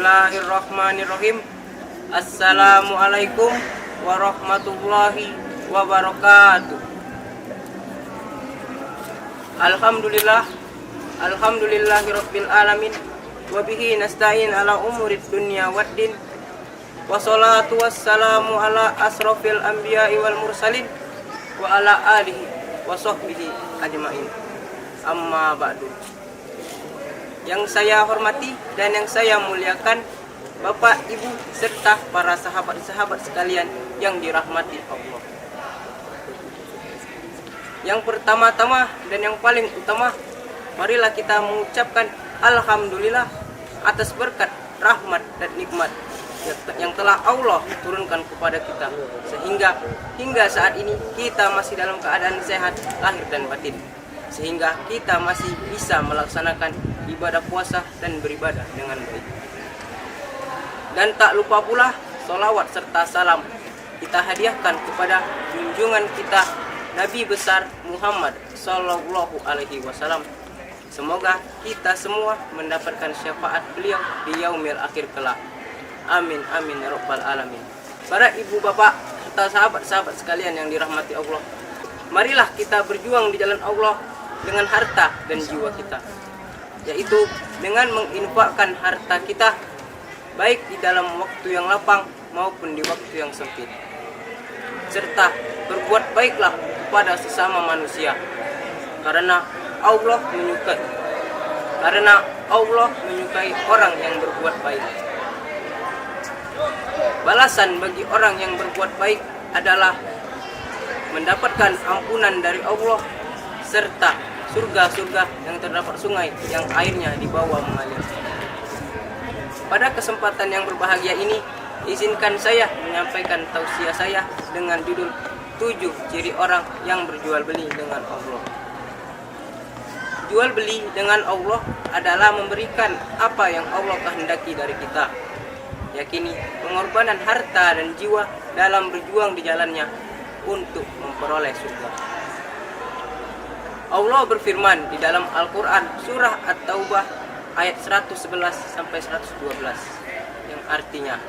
Bismillahirrahmanirrahim. Assalamualaikum warahmatullahi wabarakatuh. Alhamdulillahirabbil alamin. Wabihi nasta'in ala umurid dunya waddin. Wassalatu wassalamu ala asrofil anbiya'i wal mursalin wa ala alihi wa sahbihi ajma'in. Amma ba'du. Yang saya hormati dan yang saya muliakan Bapak, Ibu, serta para sahabat-sahabat sekalian yang dirahmati Allah. Yang pertama-tama dan yang paling utama, marilah kita mengucapkan Alhamdulillah atas berkat, rahmat, dan nikmat yang telah Allah turunkan kepada kita, sehingga hingga saat ini kita masih dalam keadaan sehat lahir dan batin, sehingga kita masih bisa melaksanakan ibadah puasa dan beribadah dengan baik. Dan tak lupa pula sholawat serta salam kita hadiahkan kepada junjungan kita Nabi besar Muhammad Sallallahu Alaihi Wasallam. Semoga kita semua mendapatkan syafaat beliau di yaumil akhir kelak. Amin amin ya rabbal alamin. Para ibu bapak serta sahabat-sahabat sekalian yang dirahmati Allah, marilah kita berjuang di jalan Allah dengan harta dan jiwa kita, yaitu dengan menginfakkan harta kita baik di dalam waktu yang lapang maupun di waktu yang sempit, serta berbuat baiklah kepada sesama manusia, karena Allah menyukai orang yang berbuat baik. Balasan bagi orang yang berbuat baik adalah mendapatkan ampunan dari Allah serta surga-surga yang terdapat sungai yang airnya di bawah mengalir. Pada kesempatan yang berbahagia ini, izinkan saya menyampaikan tausiah saya dengan judul 7 ciri orang yang berjual beli dengan Allah. Jual beli dengan Allah adalah memberikan apa yang Allah kehendaki dari kita, yakni pengorbanan harta dan jiwa dalam berjuang di jalannya untuk memperoleh surga. Allah berfirman di dalam Al-Quran surah At-Taubah ayat 111 sampai 112 yang artinya,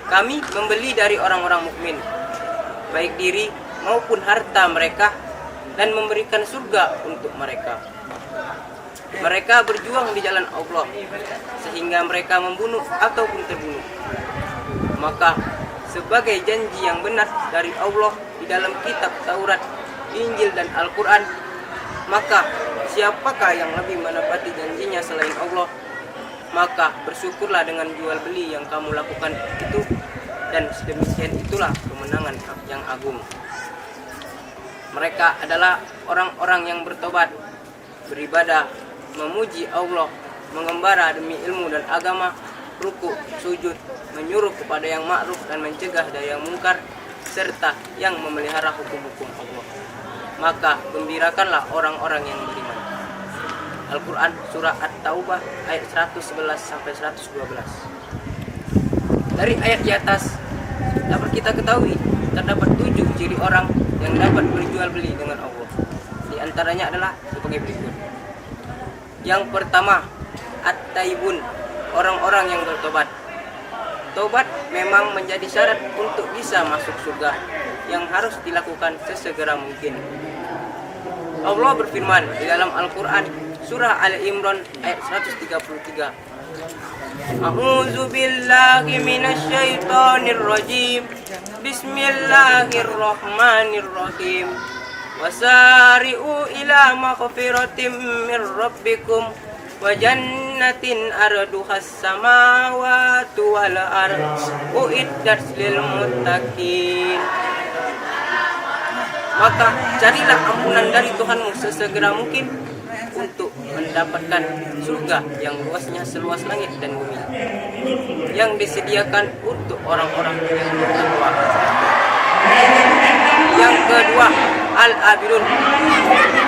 kami membeli dari orang-orang mukmin baik diri maupun harta mereka dan memberikan surga untuk mereka. Mereka berjuang di jalan Allah sehingga mereka membunuh ataupun terbunuh. Maka sebagai janji yang benar dari Allah di dalam kitab Taurat, Injil dan Al-Quran, maka siapakah yang lebih menepati janjinya selain Allah? Maka bersyukurlah dengan jual beli yang kamu lakukan itu, dan sedemikian itulah kemenangan yang agung. Mereka adalah orang-orang yang bertobat, beribadah, memuji Allah, mengembara demi ilmu dan agama, ruku, sujud, menyuruh kepada yang ma'ruf dan mencegah dari yang mungkar, serta yang memelihara hukum-hukum Allah. Maka gembirakanlah orang-orang yang beriman. Al-Quran surah At-Taubah ayat 111 sampai 112. Dari ayat di atas dapat kita ketahui terdapat 7 ciri orang yang dapat berjual beli dengan Allah. Di antaranya adalah sebagai berikut. Yang pertama, At-Taibun, orang-orang yang bertobat. Tobat memang menjadi syarat untuk bisa masuk surga yang harus dilakukan sesegera mungkin. Allah berfirman di dalam Al-Quran surah Ali Imran ayat 133. A'udzu billahi minasyaitonir rajim. Bismillahirrahmanirrahim. Wasari'u ila maghfiratin mir rabbikum wa jannatin arduhas samawati wal ardh uiddat lil muttaqin. Maka carilah ampunan dari Tuhanmu sesegera mungkin untuk mendapatkan surga yang luasnya seluas langit dan bumi, yang disediakan untuk orang-orang yang bertakwa. Yang kedua, Al-Abidun,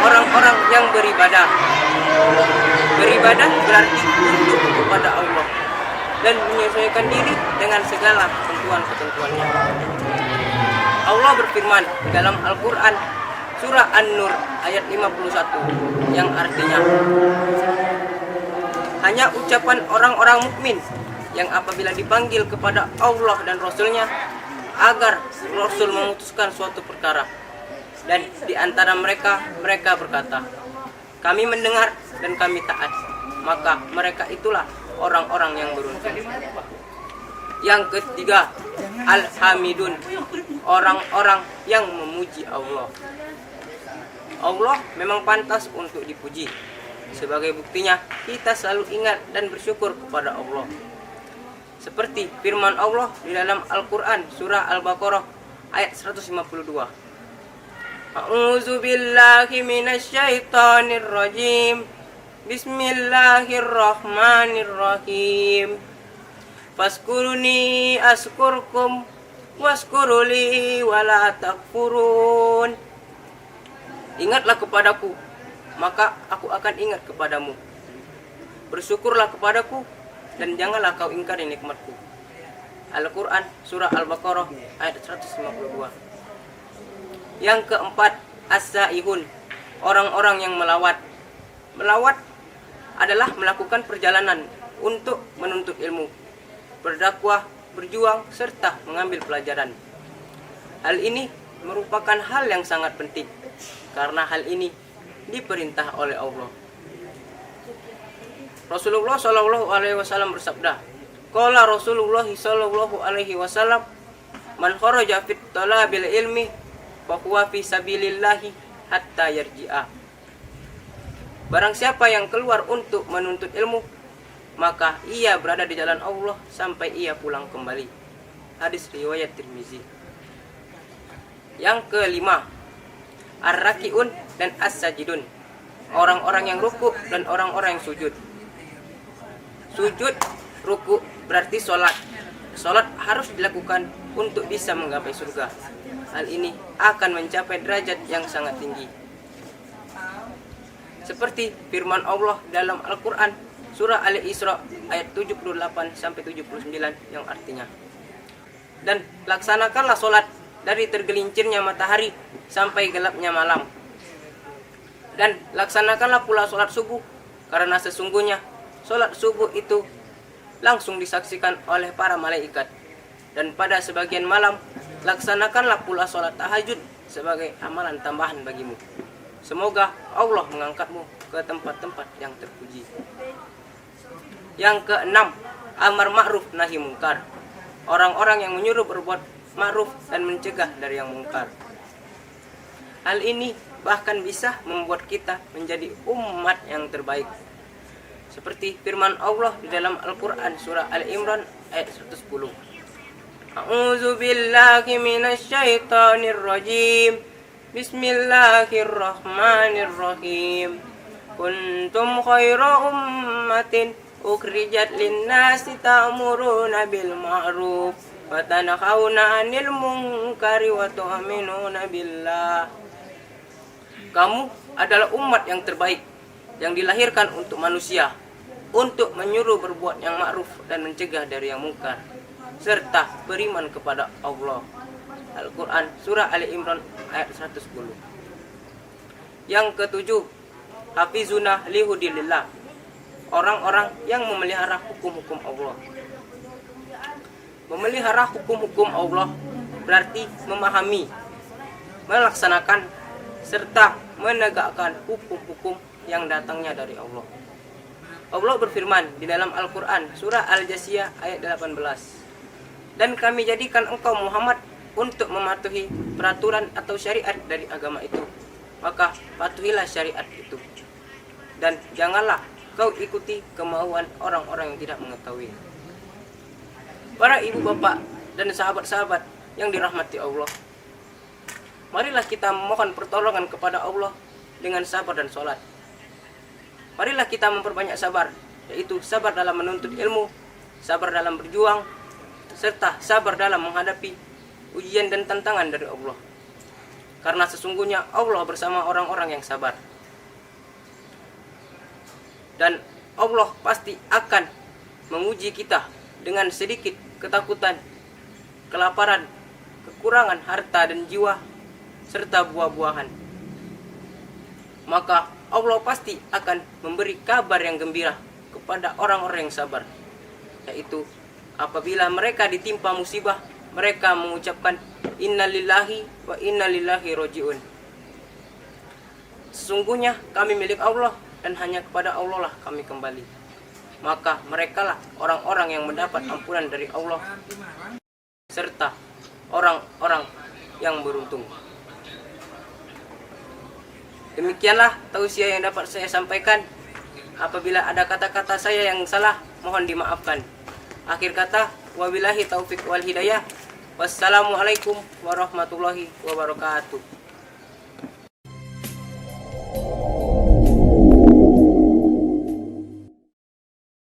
orang-orang yang beribadah. Beribadah berarti tunduk kepada Allah dan menyesuaikan diri dengan segala ketentuan-ketentuannya. Allah berfirman dalam Al-Quran surah An-Nur ayat 51 yang artinya, hanya ucapan orang-orang mukmin yang apabila dipanggil kepada Allah dan Rasul-Nya agar Rasul memutuskan suatu perkara. Dan di antara mereka berkata, kami mendengar dan kami taat. Maka mereka itulah orang-orang yang beruntung. Yang ketiga, Al-Hamidun, orang-orang yang memuji Allah. Allah memang pantas untuk dipuji. Sebagai buktinya, kita selalu ingat dan bersyukur kepada Allah. Seperti firman Allah di dalam Al-Quran, surah Al-Baqarah, ayat 152. A'udzu billahi minasyaitonir rajim. Bismillahirrahmanirrahim. Faskuruni askurkum waskuruli wala takfurun. Ingatlah kepadaku, maka aku akan ingat kepadamu. Bersyukurlah kepadaku, dan janganlah kau ingkari nikmatku. Al-Quran surah Al-Baqarah ayat 152. Yang keempat, as-saihun, orang-orang yang melawat. Melawat adalah melakukan perjalanan untuk menuntut ilmu, berdakwah, berjuang, serta mengambil pelajaran. Hal ini merupakan hal yang sangat penting, karena hal ini diperintah oleh Allah. Rasulullah SAW bersabda, qala Rasulullah SAW, man kharaja fit talabil ilmi fahuwa fi sabilillahi hatta yarji'a. Barang siapa yang keluar untuk menuntut ilmu, maka ia berada di jalan Allah sampai ia pulang kembali. Hadis riwayat Tirmizi. Yang kelima, ar-raki'un dan as-sajidun, orang-orang yang ruku dan orang-orang yang sujud. Sujud, ruku berarti sholat. Sholat harus dilakukan untuk bisa menggapai surga. Hal ini akan mencapai derajat yang sangat tinggi. Seperti firman Allah dalam Al-Quran surah Al-Isra ayat 78-79 yang artinya, dan laksanakanlah sholat dari tergelincirnya matahari sampai gelapnya malam. Dan laksanakanlah pula sholat subuh, karena sesungguhnya sholat subuh itu langsung disaksikan oleh para malaikat. Dan pada sebagian malam laksanakanlah pula sholat tahajud sebagai amalan tambahan bagimu. Semoga Allah mengangkatmu ke tempat-tempat yang terpuji. Yang keenam, amar ma'ruf nahi mungkar, orang-orang yang menyuruh berbuat ma'ruf dan mencegah dari yang mungkar. Hal ini bahkan bisa membuat kita menjadi umat yang terbaik. Seperti firman Allah di dalam Al-Quran surah Al-Imran ayat 110. A'udzu billahi minasyaitonir rajim. Bismillahirrahmanirrahim. Kuntum khaira ummatin ukhrijat lin-nasi ta'muruna bil ma'ruf wa tanhauna 'anil munkari wa tu'minuna billah. Kamu adalah umat yang terbaik yang dilahirkan untuk manusia, untuk menyuruh berbuat yang ma'ruf dan mencegah dari yang mungkar, serta beriman kepada Allah. Al-Quran surah Ali Imran ayat 110. Yang ketujuh, hafizuna lihudilillah, orang-orang yang memelihara hukum-hukum Allah. Memelihara hukum-hukum Allah berarti memahami, melaksanakan, serta menegakkan hukum-hukum yang datangnya dari Allah. Allah berfirman di dalam Al-Quran surah Al-Jasiyah ayat 18. Dan kami jadikan engkau Muhammad untuk mematuhi peraturan atau syariat dari agama itu, maka patuhilah syariat itu. Dan janganlah kau ikuti kemauan orang-orang yang tidak mengetahui. Para ibu bapak dan sahabat-sahabat yang dirahmati Allah, marilah kita memohon pertolongan kepada Allah dengan sabar dan sholat. Marilah kita memperbanyak sabar, yaitu sabar dalam menuntut ilmu, sabar dalam berjuang, serta sabar dalam menghadapi ujian dan tantangan dari Allah. Karena sesungguhnya Allah bersama orang-orang yang sabar. Dan Allah pasti akan menguji kita dengan sedikit ketakutan, kelaparan, kekurangan harta dan jiwa, serta buah-buahan. Maka Allah pasti akan memberi kabar yang gembira kepada orang-orang yang sabar, yaitu apabila mereka ditimpa musibah, mereka mengucapkan innalillahi wa innalillahi rojiun. Sesungguhnya kami milik Allah dan hanya kepada Allah lah kami kembali. Maka merekalah orang-orang yang mendapat ampunan dari Allah serta orang-orang yang beruntung. Demikianlah tausiah yang dapat saya sampaikan. Apabila ada kata-kata saya yang salah, mohon dimaafkan. Akhir kata, wabillahi taufik wal hidayah. Wassalamualaikum warahmatullahi wabarakatuh.